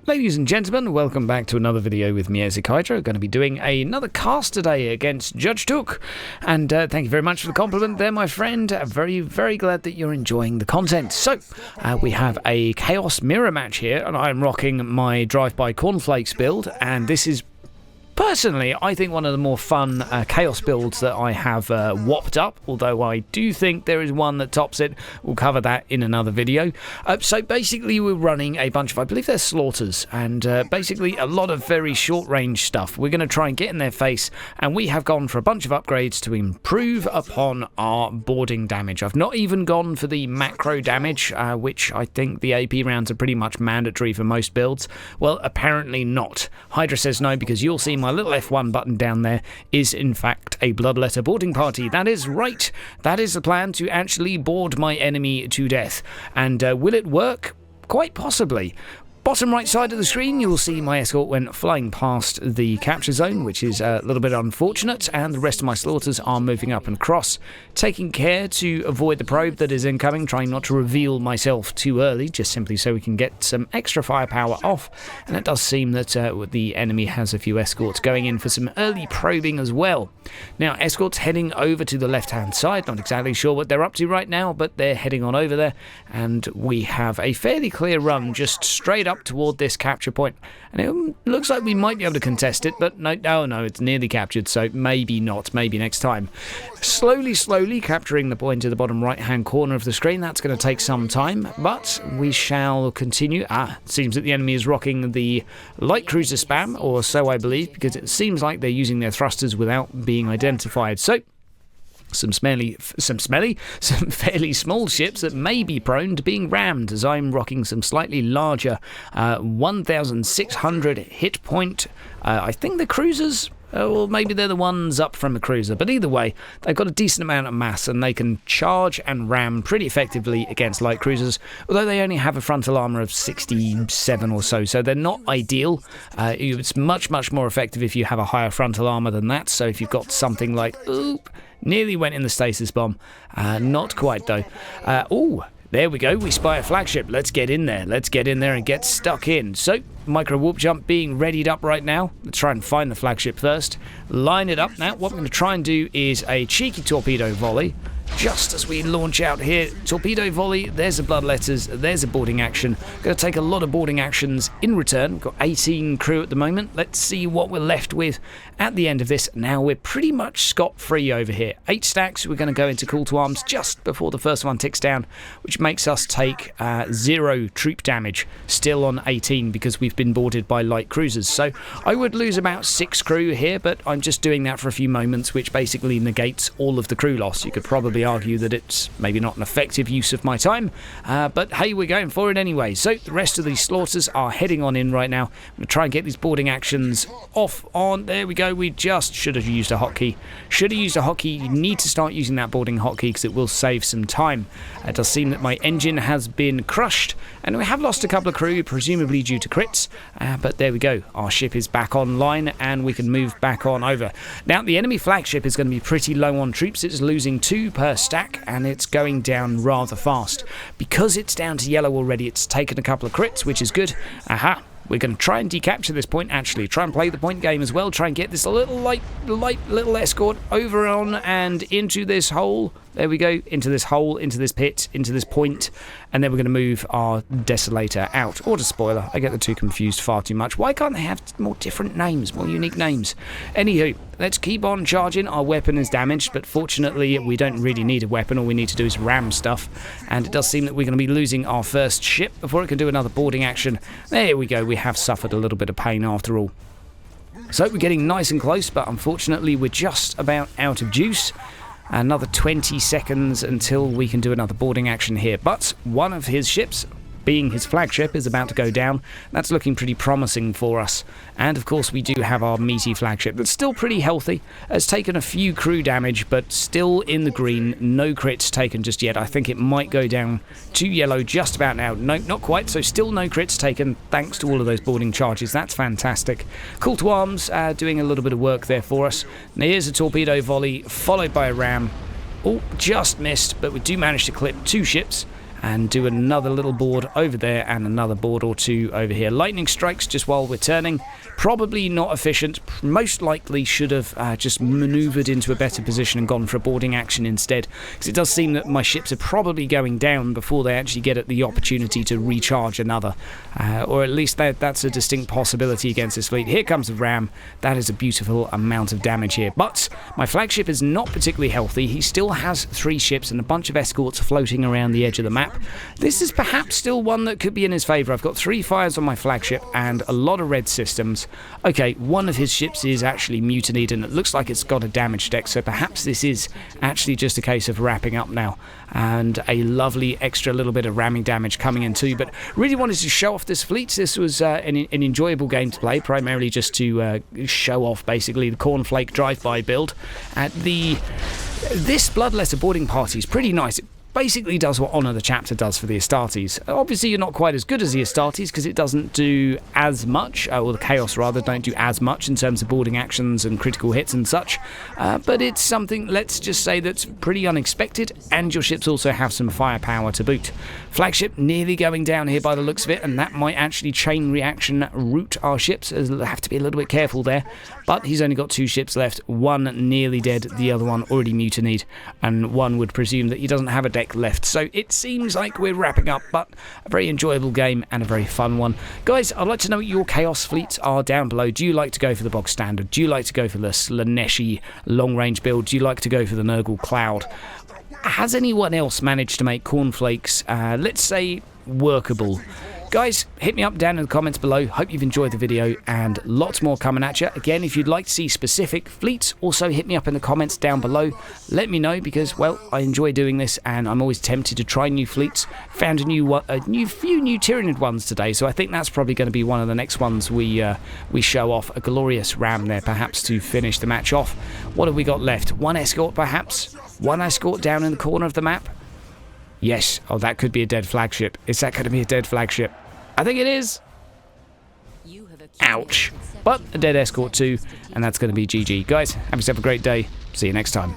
Ladies and gentlemen, welcome back to another video with me, Hydra. Going to be doing another cast today against Judge Took. And thank you very much for the compliment there, my friend. Very, very glad that you're enjoying the content. So, we have a Chaos Mirror match here, and I'm rocking my Drive-By Khornflakes build, and this is personally, I think one of the more fun Chaos builds that I have whopped up, although I do think there is one that tops it. We'll cover that in another video. So basically we're running a bunch of, I believe they're slaughters, and basically a lot of very short range stuff. We're going to try and get in their face, and we have gone for a bunch of upgrades to improve upon our boarding damage. I've not even gone for the macro damage, which I think the AP rounds are pretty much mandatory for most builds. Well, apparently not. Hydra says no, because you'll see my little F1 button down there is in fact a bloodletter boarding party. That is right. That is the plan, to actually board my enemy to death. And will it work? Quite possibly. Bottom right side of the screen, you will see my escort went flying past the capture zone, which is a little bit unfortunate, and the rest of my slaughters are moving up and across, taking care to avoid the probe that is incoming, trying not to reveal myself too early, just simply so we can get some extra firepower off. And it does seem that the enemy has a few escorts going in for some early probing as well. Now, escorts heading over to the left-hand side, not exactly sure what they're up to right now, but they're heading on over there, and we have a fairly clear run just straight up toward this capture point, and it looks like we might be able to contest it, but no, it's nearly captured, so maybe not, maybe next time. Slowly capturing the point at the bottom right hand corner of the screen. That's going to take some time, but we shall continue. It seems that the enemy is rocking the light cruiser spam, or so I believe, because it seems like they're using their thrusters without being identified. So some fairly small ships that may be prone to being rammed, as I'm rocking some slightly larger 1,600 hit point. I think the cruisers, well, maybe they're the ones up from the cruiser, but either way, they've got a decent amount of mass, and they can charge and ram pretty effectively against light cruisers, although they only have a frontal armor of 67 or so, so they're not ideal. It's much more effective if you have a higher frontal armor than that, so if you've got something like, nearly went in the stasis bomb. Not quite, though. There we go. We spy a flagship. Let's get in there. Let's get in there and get stuck in. So, micro warp jump being readied up right now. Let's try and find the flagship first. Line it up. Now, what we're going to try and do is a cheeky torpedo volley. Just as we launch out here, torpedo volley, there's the bloodletters, there's a boarding action. Going to take a lot of boarding actions in return. We've got 18 crew at the moment. Let's see what we're left with at the end of this. Now we're pretty much scot-free over here. 8 stacks, we're going to go into call to arms just before the first one ticks down, which makes us take 0 troop damage, still on 18 because we've been boarded by light cruisers. So I would lose about 6 crew here, but I'm just doing that for a few moments, which basically negates all of the crew loss. You could probably argue that it's maybe not an effective use of my time, but hey, we're going for it anyway. So the rest of these slaughters are heading on in right now. I'm going to try and get these boarding actions off on. There we go. We just should have used a hotkey. You need to start using that boarding hotkey because it will save some time. It does seem that my engine has been crushed, and we have lost a couple of crew, presumably due to crits, but there we go. Our ship is back online, and we can move back on over. Now, the enemy flagship is going to be pretty low on troops. It's losing 2 per stack, and it's going down rather fast. Because it's down to yellow already, it's taken a couple of crits, which is good. We're going to try and decapture this point, actually. Try and play the point game as well. Try and get this little light little escort over on and into this hole. There we go. Into this hole, into this pit, into this point. And then we're going to move our desolator out. Or the spoiler. I get the two confused far too much. Why can't they have more different names, more unique names? Anywho, let's keep on charging. Our weapon is damaged, but fortunately we don't really need a weapon. All we need to do is ram stuff. And it does seem that we're going to be losing our first ship before it can do another boarding action. There we go. We have suffered a little bit of pain after all. So we're getting nice and close, but unfortunately we're just about out of juice. Another 20 seconds until we can do another boarding action here. But one of his ships, being his flagship, is about to go down. That's looking pretty promising for us. And of course we do have our meaty flagship that's still pretty healthy. Has taken a few crew damage, but still in the green. No crits taken just yet. I think it might go down to yellow just about now. No, not quite. So still no crits taken thanks to all of those boarding charges. That's fantastic. Call to arms doing a little bit of work there for us. Now here's a torpedo volley followed by a ram. Oh, just missed, but we do manage to clip 2 ships. and do another little board over there and another board or two over here. Lightning strikes just while we're turning. Probably not efficient. Most likely should have just maneuvered into a better position and gone for a boarding action instead, because it does seem that my ships are probably going down before they actually get the opportunity to recharge another, or at least that's a distinct possibility against this fleet. Here comes the ram. That is a beautiful amount of damage here, but my flagship is not particularly healthy. He still has 3 ships and a bunch of escorts floating around the edge of the map. This is perhaps still one that could be in his favour. I've got 3 fires on my flagship and a lot of red systems. Okay, one of his ships is actually mutinied and it looks like it's got a damage deck, so perhaps this is actually just a case of wrapping up now, and a lovely extra little bit of ramming damage coming in too. But really wanted to show off this fleet. This was an enjoyable game to play, primarily just to show off basically the Khornflake drive-by build. This Bloodletter boarding party is pretty nice. It basically does what Honour the Chapter does for the Astartes. Obviously you're not quite as good as the Astartes because it doesn't do as much, or the Chaos rather, don't do as much in terms of boarding actions and critical hits and such, but it's something, let's just say, that's pretty unexpected, and your ships also have some firepower to boot. Flagship nearly going down here by the looks of it, and that might actually chain reaction root our ships. We'll have to be a little bit careful there, but he's only got 2 ships left, one nearly dead, the other one already mutinied, and one would presume that he doesn't have a deck left. So it seems like we're wrapping up, but a very enjoyable game and a very fun one. Guys, I'd like to know what your Chaos fleets are down below. Do you like to go for the bog standard? Do you like to go for the Slaneshi long range build? Do you like to go for the Nurgle Cloud? Has anyone else managed to make Khornflakes, let's say, workable? Guys, hit me up down in the comments below. Hope you've enjoyed the video, and lots more coming at you. Again, if you'd like to see specific fleets, also hit me up in the comments down below. Let me know, because, well, I enjoy doing this and I'm always tempted to try new fleets. Found a few new Tyranid ones today, so I think that's probably going to be one of the next ones we show off. A glorious ram there, perhaps, to finish the match off. What have we got left? 1 escort, perhaps? 1 escort down in the corner of the map? Yes. Oh, that could be a dead flagship. Is that going to be a dead flagship? I think it is. Ouch. But a dead escort too, and that's going to be GG. Guys, have yourself a great day. See you next time.